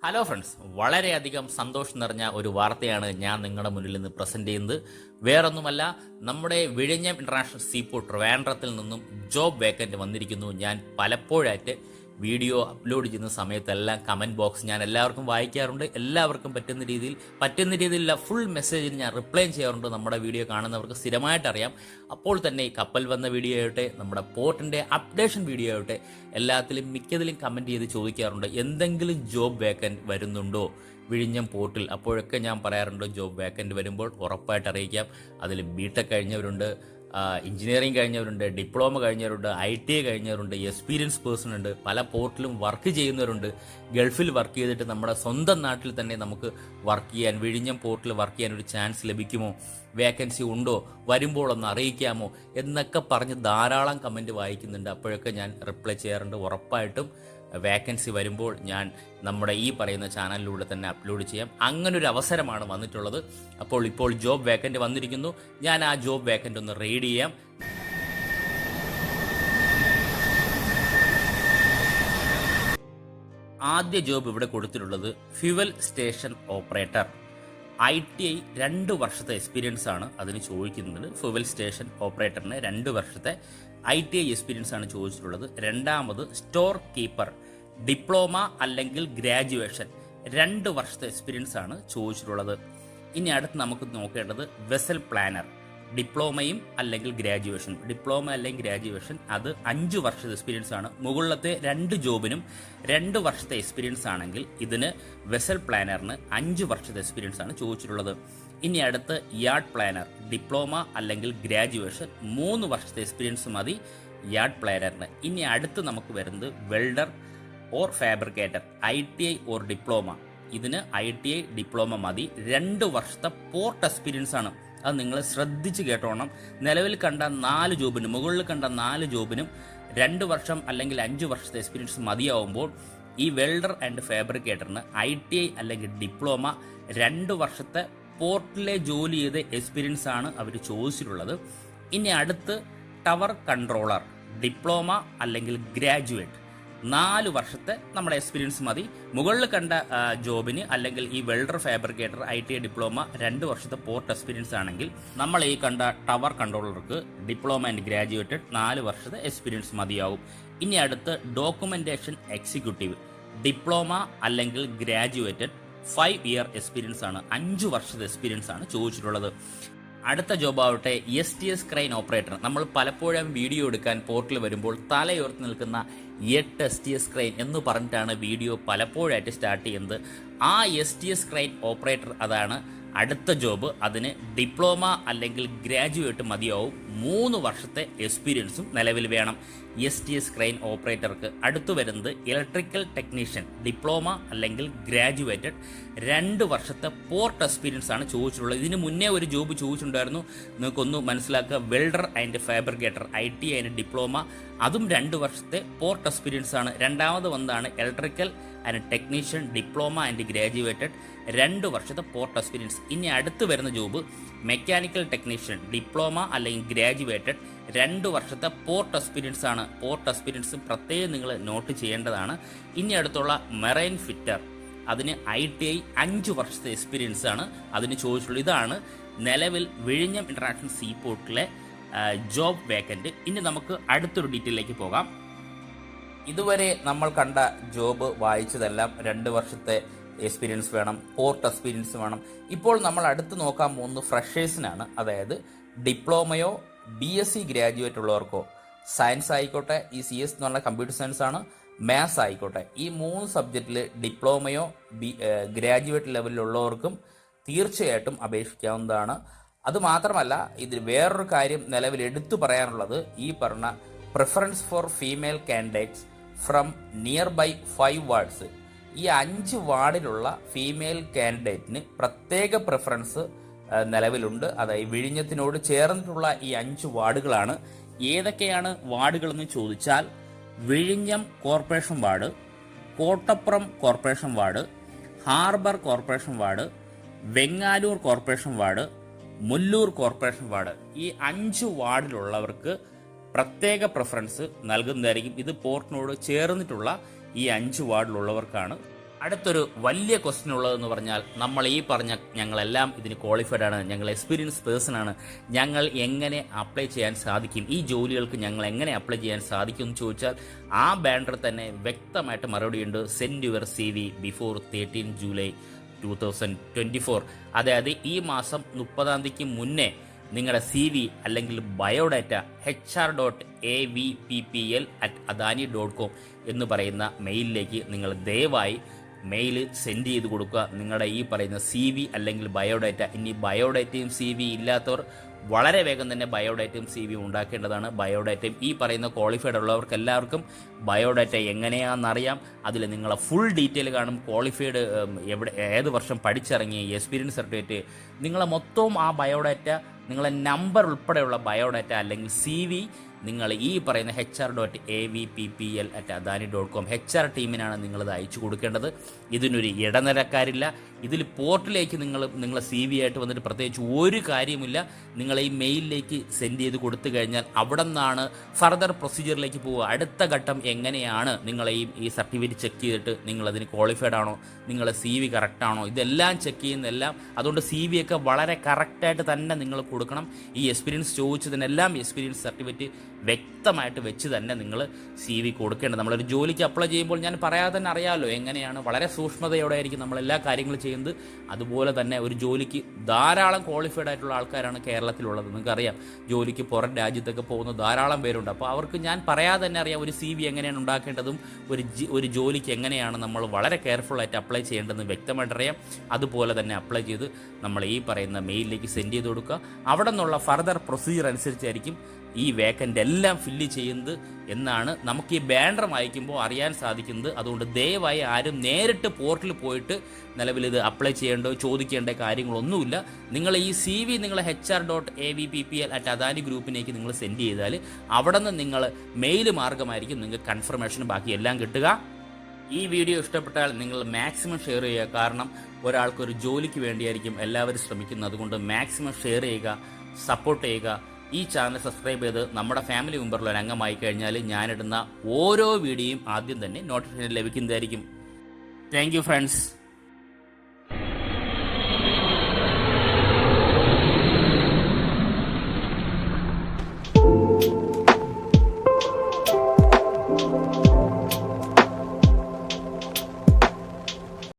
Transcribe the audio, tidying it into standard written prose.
Hello friends, വളരെയധികം സന്തോഷം നിറഞ്ഞ ഒരു വാർത്തയാണ് ഞാൻ നിങ്ങളുടെ മുന്നിൽ നിന്ന് പ്രസന്റ് ചെയ്യുന്നത്. വേറൊന്നുമല്ല, നമ്മുടെ വിഴിഞ്ഞം ഇന്റർനാഷണൽ സീപോർട്ട് ട്രിവാൻഡ്രത്തിൽ നിന്നും ജോബ് വേക്കൻറ്റ് വന്നിരിക്കുന്നു. ഞാൻ പലപ്പോഴായിട്ട് വീഡിയോ അപ്ലോഡ് ചെയ്യുന്ന സമയത്തെല്ലാം കമൻറ്റ് ബോക്സ് ഞാൻ എല്ലാവർക്കും വായിക്കാറുണ്ട്. എല്ലാവർക്കും പറ്റുന്ന രീതിയിലുള്ള ഫുൾ മെസ്സേജിന് ഞാൻ റിപ്ലൈ ചെയ്യാറുണ്ട്. നമ്മുടെ വീഡിയോ കാണുന്നവർക്ക് സ്ഥിരമായിട്ട് അറിയാം. അപ്പോൾ തന്നെ ഈ കപ്പൽ വന്ന വീഡിയോ ആവട്ടെ, നമ്മുടെ പോർട്ടിൻ്റെ അപ്ഡേഷൻ വീഡിയോ ആവട്ടെ, എല്ലാത്തിലും മിക്കതിലും കമൻറ്റ് ചെയ്ത് ചോദിക്കാറുണ്ട് എന്തെങ്കിലും ജോബ് വേക്കൻറ്റ് വരുന്നുണ്ടോ വിഴിഞ്ഞം പോർട്ടിൽ. അപ്പോഴൊക്കെ ഞാൻ പറയാറുണ്ട് ജോബ് വേക്കൻറ്റ് വരുമ്പോൾ ഉറപ്പായിട്ട് അറിയിക്കാം. അതിൽ ബിടെക് കഴിഞ്ഞവരുണ്ട്, എഞ്ചിനീയറിംഗ് കഴിഞ്ഞവരുണ്ട്, ഡിപ്ലോമ കഴിഞ്ഞവരുണ്ട്, ITI കഴിഞ്ഞവരുണ്ട്, എക്സ്പീരിയൻസ് പേഴ്സൺ ഉണ്ട്, പല പോർട്ടിലും വർക്ക് ചെയ്യുന്നവരുണ്ട്. ഗൾഫിൽ വർക്ക് ചെയ്തിട്ട് നമ്മുടെ സ്വന്തം നാട്ടിൽ തന്നെ നമുക്ക് വർക്ക് ചെയ്യാൻ, വിഴിഞ്ഞം പോർട്ടിൽ വർക്ക് ചെയ്യാൻ ഒരു ചാൻസ് ലഭിക്കുമോ, വേക്കൻസി ഉണ്ടോ, വരുമ്പോൾ ഒന്ന് അറിയിക്കാമോ എന്നൊക്കെ പറഞ്ഞ് ധാരാളം കമൻറ്റ് വായിക്കുന്നുണ്ട്. അപ്പോഴൊക്കെ ഞാൻ റിപ്ലൈ ചെയ്യാറുണ്ട്. ഉറപ്പായിട്ടും വേക്കൻസി വരുമ്പോൾ ഞാൻ നമ്മുടെ ഈ പറയുന്ന ചാനലിലൂടെ തന്നെ അപ്ലോഡ് ചെയ്യാം. അങ്ങനൊരു അവസരമാണ് വന്നിട്ടുള്ളത്. ഇപ്പോൾ ജോബ് വേക്കൻറ്റ് വന്നിരിക്കുന്നു. ഞാൻ ആ ജോബ് വേക്കൻറ്റ് ഒന്ന് റീഡ് ചെയ്യാം. ആദ്യ ജോബ് ഇവിടെ കൊടുത്തിട്ടുള്ളത് ഫ്യുവൽ സ്റ്റേഷൻ ഓപ്പറേറ്റർ. ITI 2 വർഷത്തെ എക്സ്പീരിയൻസ് ആണ് അതിന് ചോദിക്കുന്നത്. ഫ്യുവൽ സ്റ്റേഷൻ ഓപ്പറേറ്ററിന് 2 വർഷത്തെ ITI എക്സ്പീരിയൻസ് ആണ് ചോദിച്ചിട്ടുള്ളത്. രണ്ടാമത് സ്റ്റോർ കീപ്പർ, ഡിപ്ലോമ അല്ലെങ്കിൽ ഗ്രാജുവേഷൻ, 2 വർഷത്തെ എക്സ്പീരിയൻസ് ആണ് ചോദിച്ചിട്ടുള്ളത്. ഇനി അടുത്ത് നമുക്ക് നോക്കേണ്ടത് വെസൽ പ്ലാനർ, ഡിപ്ലോമയും അല്ലെങ്കിൽ ഗ്രാജുവേഷൻ. ഡിപ്ലോമ അല്ലെങ്കിൽ ഗ്രാജുവേഷൻ അത് 5 വർഷത്തെ എക്സ്പീരിയൻസ് ആണ്. മുകളിലത്തെ 2 ജോബിനും 2 വർഷത്തെ എക്സ്പീരിയൻസ് ആണെങ്കിൽ ഇതിന് വെസൽ പ്ലാനറിന് 5 വർഷത്തെ എക്സ്പീരിയൻസ് ആണ് ചോദിച്ചിട്ടുള്ളത്. ഇനി അടുത്ത് യാർഡ് പ്ലാനർ, ഡിപ്ലോമ അല്ലെങ്കിൽ ഗ്രാജുവേഷൻ, 3 വർഷത്തെ എക്സ്പീരിയൻസ് മതി യാർഡ് പ്ലാനറിന്. ഇനി അടുത്ത് നമുക്ക് വരുന്നത് welder or fabricator, ITI or diploma. ഇതിന് ITI ഡിപ്ലോമ മതി, 2 വർഷത്തെ പോർട്ട് എക്സ്പീരിയൻസ് ആണ്. അത് നിങ്ങൾ ശ്രദ്ധിച്ച് കേട്ടോണം. നിലവിൽ കണ്ട 4 ജോബിനും, മുകളിൽ കണ്ട 4 ജോബിനും 2 വർഷം അല്ലെങ്കിൽ 5 വർഷത്തെ എക്സ്പീരിയൻസ് മതിയാവുമ്പോൾ ഈ വെൽഡർ ആൻഡ് ഫാബ്രിക്കേറ്ററിന് ITI അല്ലെങ്കിൽ ഡിപ്ലോമ 2 വർഷത്തെ പോർട്ടിലെ ജോലി ചെയ്ത എക്സ്പീരിയൻസ് ആണ് അവർ ചോദിച്ചിട്ടുള്ളത്. ഇനി അടുത്ത് ടവർ കൺട്രോളർ, ഡിപ്ലോമ അല്ലെങ്കിൽ ഗ്രാജുവേറ്റ്, 4 വർഷത്തെ നമ്മുടെ എക്സ്പീരിയൻസ് മതി. മുകളിൽ കണ്ട ജോബിന് അല്ലെങ്കിൽ ഈ വെൽഡർ ഫാബ്രിക്കേറ്റർ ITI ഡിപ്ലോമ 2 വർഷത്തെ പോർട്ട് എക്സ്പീരിയൻസ് ആണെങ്കിൽ നമ്മൾ ഈ കണ്ട ടവർ കൺട്രോളർക്ക് ഡിപ്ലോമ ആൻഡ് ഗ്രാജുവേറ്റഡ് 4 വർഷത്തെ എക്സ്പീരിയൻസ് മതിയാവും. ഇനി അടുത്ത് ഡോക്യുമെന്റേഷൻ എക്സിക്യൂട്ടീവ്, ഡിപ്ലോമ അല്ലെങ്കിൽ ഗ്രാജുവേറ്റഡ് 5 ഇയർ എക്സ്പീരിയൻസ് ആണ്, 5 വർഷത്തെ എക്സ്പീരിയൻസ് ആണ് ചോദിച്ചിട്ടുള്ളത്. അടുത്ത ജോബാവട്ടെ STS ക്രെയിൻ ഓപ്പറേറ്റർ. നമ്മൾ പലപ്പോഴും വീഡിയോ എടുക്കാൻ പോർട്ടിൽ വരുമ്പോൾ തലയുയർത്തി നിൽക്കുന്ന 8 STS ക്രെയിൻ എന്ന് പറഞ്ഞിട്ടാണ് വീഡിയോ പലപ്പോഴായിട്ട് സ്റ്റാർട്ട് ചെയ്യുന്നത്. ആ STS ക്രെയിൻ ഓപ്പറേറ്റർ അതാണ് അടുത്ത ജോബ്. അതിന് ഡിപ്ലോമ അല്ലെങ്കിൽ ഗ്രാജുവേറ്റ് മതിയാവും, 3 വർഷത്തെ എക്സ്പീരിയൻസും നിലവിൽ വേണം STS ക്രെയിൻ ഓപ്പറേറ്റർക്ക്. അടുത്തു വരുന്നത് ഇലക്ട്രിക്കൽ ടെക്നീഷ്യൻ, ഡിപ്ലോമ അല്ലെങ്കിൽ ഗ്രാജുവേറ്റഡ്, 2 വർഷത്തെ പോർട്ട് എക്സ്പീരിയൻസ് ആണ് ചോദിച്ചിട്ടുള്ളത്. ഇതിന് മുന്നേ ഒരു ജോബ് ചോദിച്ചിട്ടുണ്ടായിരുന്നു, നിങ്ങൾക്കൊന്ന് മനസ്സിലാക്കുക. Welder and fabricator, ITI and diploma, അതും 2 വർഷത്തെ പോർട്ട് എക്സ്പീരിയൻസ് ആണ്. രണ്ടാമത് വന്നതാണ് electrical and technician, diploma and graduated, 2 വർഷത്തെ പോർട്ട് എക്സ്പീരിയൻസ്. ഇനി അടുത്ത് വരുന്ന ജോബ് മെക്കാനിക്കൽ ടെക്നീഷ്യൻ, ഡിപ്ലോമ അല്ലെങ്കിൽ ഗ്രാജുവേറ്റഡ്, 2 വർഷത്തെ പോർട്ട് എക്സ്പീരിയൻസ് ആണ്. പോർട്ട് എക്സ്പീരിയൻസ് പ്രത്യേകം നിങ്ങൾ നോട്ട് ചെയ്യേണ്ടതാണ്. ഇനി അടുത്തുള്ള മെറൈൻ ഫിറ്റർ, അതിന് ITI 5 വർഷത്തെ എക്സ്പീരിയൻസ് ആണ് അതിന് ചോദിച്ചിട്ടുള്ളത്. ഇതാണ് നിലവിൽ വിഴിഞ്ഞം ഇന്റർനാഷണൽ സീപോർട്ടിലെ ജോബ് വേക്കൻറ്റ്. ഇനി നമുക്ക് അടുത്തൊരു ഡീറ്റെയിലേക്ക് പോകാം. ഇതുവരെ നമ്മൾ കണ്ട ജോബ് വായിച്ചതെല്ലാം 2 വർഷത്തെ എക്സ്പീരിയൻസ് വേണം, പോർട്ട് എക്സ്പീരിയൻസ് വേണം. ഇപ്പോൾ നമ്മൾ അടുത്ത് നോക്കാൻ പോകുന്നത് ഫ്രഷേഴ്സിനാണ്. അതായത് ഡിപ്ലോമയോ BSc ഗ്രാജുവേറ്റ് ഉള്ളവർക്കോ, സയൻസ് ആയിക്കോട്ടെ, ഈ CS എന്ന് പറഞ്ഞാൽ കമ്പ്യൂട്ടർ സയൻസ് ആണ്, മാത്സ് ആയിക്കോട്ടെ, ഈ 3 സബ്ജക്റ്റിൽ ഡിപ്ലോമയോ ഗ്രാജുവേറ്റ് ലെവലിലുള്ളവർക്കും തീർച്ചയായിട്ടും അപേക്ഷിക്കാവുന്നതാണ്. അതുമാത്രമല്ല, ഇതിൽ വേറൊരു കാര്യം നിലവിൽ എടുത്തു പറയാനുള്ളത്, ഈ പറഞ്ഞ preference for female candidates from nearby 5 wards, ഈ 5 വാർഡിലുള്ള ഫീമെയിൽ കാൻഡിഡേറ്റിന് പ്രത്യേക പ്രിഫറൻസ് നിലവിലുണ്ട്. അതായത് വിഴിഞ്ഞത്തിനോട് ചേർന്നിട്ടുള്ള ഈ 5 വാർഡുകളാണ്. ഏതൊക്കെയാണ് വാർഡുകളെന്ന് ചോദിച്ചാൽ, വിഴിഞ്ഞം corporation ward, Kottappuram corporation ward, harbour corporation ward, Vengalloor corporation ward, Mullur corporation ward. ഈ 5 വാർഡിലുള്ളവർക്ക് പ്രത്യേക പ്രിഫറൻസ് നൽകുന്നതായിരിക്കും. ഇത് പോർട്ടിനോട് ചേർന്നിട്ടുള്ള ഈ 5 വാർഡിലുള്ളവർക്കാണ്. അടുത്തൊരു വലിയ ക്വസ്റ്റ്യൻ ഉള്ളതെന്ന് പറഞ്ഞാൽ, നമ്മൾ ഈ പറഞ്ഞ ഞങ്ങളെല്ലാം ഇതിന് ക്വാളിഫൈഡ് ആണ്, ഞങ്ങൾ എക്സ്പീരിയൻസ് പേഴ്സൺ ആണ്, ഞങ്ങൾ എങ്ങനെ അപ്ലൈ ചെയ്യാൻ സാധിക്കും, ഈ ജോലികൾക്ക് ഞങ്ങൾ എങ്ങനെ അപ്ലൈ ചെയ്യാൻ സാധിക്കും എന്ന് ചോദിച്ചാൽ ആ ബാനറിൽ തന്നെ വ്യക്തമായിട്ട് മറുപടിയുണ്ട്. Send your CV before 13 July 2024. അതായത് ഈ മാസം 30 മുന്നേ നിങ്ങളുടെ CV അല്ലെങ്കിൽ ബയോഡാറ്റ HR.avppl@adani.com എന്ന് പറയുന്ന മെയിലിലേക്ക് നിങ്ങൾ ദയവായി മെയിൽ സെൻഡ് ചെയ്ത് കൊടുക്കുക. നിങ്ങളുടെ ഈ പറയുന്ന CV അല്ലെങ്കിൽ ബയോഡാറ്റ. ഇനി ബയോഡാറ്റയും CV ഇല്ലാത്തവർ വളരെ വേഗം തന്നെ ബയോഡാറ്റയും CV ഉണ്ടാക്കേണ്ടതാണ്. ബയോഡാറ്റയും ഈ പറയുന്ന ക്വാളിഫൈഡ് ഉള്ളവർക്ക് എല്ലാവർക്കും ബയോഡാറ്റ എങ്ങനെയാണെന്നറിയാം. അതിൽ നിങ്ങളെ ഫുൾ ഡീറ്റെയിൽ കാണും. ക്വാളിഫൈഡ് എവിടെ, ഏത് വർഷം പഠിച്ചിറങ്ങി, എക്സ്പീരിയൻസ് സർട്ടിഫിക്കറ്റ്, നിങ്ങളെ മൊത്തവും ആ ബയോഡാറ്റ, നിങ്ങളെ നമ്പർ ഉൾപ്പെടെയുള്ള ബയോഡാറ്റ അല്ലെങ്കിൽ CV നിങ്ങൾ ഈ പറയുന്ന HR.avppl@adani.com HR ടീമിനാണ് നിങ്ങളത് അയച്ചു കൊടുക്കേണ്ടത്. ഇതിനൊരു ഇടനിലക്കാരില്ല. ഇതിൽ പോർട്ടലിലേക്ക് നിങ്ങളെ CV ആയിട്ട് വന്നിട്ട് പ്രത്യേകിച്ച് ഒരു കാര്യമില്ല. നിങ്ങൾ ഈ മെയിലിലേക്ക് സെൻഡ് ചെയ്ത് കൊടുത്തു കഴിഞ്ഞാൽ അവിടെ നിന്നാണ് ഫർദർ പ്രൊസീജിയറിലേക്ക് പോവുക. അടുത്ത ഘട്ടം എങ്ങനെയാണ് നിങ്ങളെ ഈ സർട്ടിഫിക്കറ്റ് ചെക്ക് ചെയ്തിട്ട് നിങ്ങളതിന് ക്വാളിഫൈഡ് ആണോ, നിങ്ങളെ CV കറക്റ്റാണോ, ഇതെല്ലാം ചെക്ക് ചെയ്യുന്നതെല്ലാം. അതുകൊണ്ട് CV ഒക്കെ വളരെ കറക്റ്റായിട്ട് തന്നെ നിങ്ങൾ കൊടുക്കണം. ഈ എക്സ്പീരിയൻസ് ചോദിച്ചതിനെല്ലാം എക്സ്പീരിയൻസ് സർട്ടിഫിക്കറ്റ് വ്യക്തമായിട്ട് വെച്ച് തന്നെ നിങ്ങൾ CV കൊടുക്കേണ്ടത്. നമ്മളൊരു ജോലിക്ക് അപ്ലൈ ചെയ്യുമ്പോൾ ഞാൻ പറയാതെ തന്നെ അറിയാമല്ലോ എങ്ങനെയാണ്, വളരെ സൂക്ഷ്മതയോടെ ആയിരിക്കും നമ്മളെല്ലാ കാര്യങ്ങളും ചെയ്യുന്നത്. അതുപോലെ തന്നെ ഒരു ജോലിക്ക് ധാരാളം ക്വാളിഫൈഡ് ആയിട്ടുള്ള ആൾക്കാരാണ് കേരളത്തിലുള്ളത്. നിങ്ങൾക്കറിയാം, ജോലിക്ക് പുറം രാജ്യത്തൊക്കെ പോകുന്ന ധാരാളം പേരുണ്ട്. അപ്പോൾ അവർക്ക് ഞാൻ പറയാതെ തന്നെ അറിയാം ഒരു CV എങ്ങനെയാണ് ഉണ്ടാക്കേണ്ടതും ഒരു ജോലിക്ക് എങ്ങനെയാണ് നമ്മൾ വളരെ കെയർഫുള്ളായിട്ട് അപ്ലൈ ചെയ്യേണ്ടതെന്ന് വ്യക്തമായിട്ട് അറിയാം. അതുപോലെ തന്നെ അപ്ലൈ ചെയ്ത് നമ്മൾ ഈ പറയുന്ന മെയിലിലേക്ക് സെൻഡ് ചെയ്ത് കൊടുക്കുക. അവിടെ നിന്നുള്ള ഫർദർ പ്രൊസീജിയർ അനുസരിച്ചായിരിക്കും ഈ വേക്കൻ്റ് എല്ലാം ഫില്ല് ചെയ്യുന്നത് എന്നാണ് നമുക്ക് ഈ ബാനർ വായിക്കുമ്പോൾ അറിയാൻ സാധിക്കുന്നത്. അതുകൊണ്ട് ദയവായി ആരും നേരിട്ട് പോർട്ടലിൽ പോയിട്ട് നിലവിൽ ഇത് അപ്ലൈ ചെയ്യേണ്ടോ ചോദിക്കേണ്ട കാര്യങ്ങളൊന്നുമില്ല. നിങ്ങൾ ഈ CV നിങ്ങൾ HR.avppl@adani ഗ്രൂപ്പിലേക്ക് നിങ്ങൾ സെൻഡ് ചെയ്താൽ അവിടെ നിന്ന് നിങ്ങൾ മെയിൽ മാർഗമായിരിക്കും നിങ്ങൾക്ക് കൺഫർമേഷൻ ബാക്കി എല്ലാം കിട്ടുക. ഈ വീഡിയോ ഇഷ്ടപ്പെട്ടാൽ നിങ്ങൾ മാക്സിമം ഷെയർ ചെയ്യുക. കാരണം ഒരാൾക്കൊരു ജോലിക്ക് വേണ്ടിയായിരിക്കും എല്ലാവരും ശ്രമിക്കുന്നത്. അതുകൊണ്ട് മാക്സിമം ഷെയർ ചെയ്യുക, സപ്പോർട്ട് ചെയ്യുക. ഈ ചാനൽ സബ്സ്ക്രൈബ് ചെയ്ത് നമ്മുടെ ഫാമിലി മെമ്പറിൽ ഒരു അംഗമായി കഴിഞ്ഞാൽ ഞാനിടുന്ന ഓരോ വീഡിയോയും ആദ്യം തന്നെ നോട്ടിഫിക്കേഷൻ ലഭിക്കുന്നതായിരിക്കും. Thank you friends.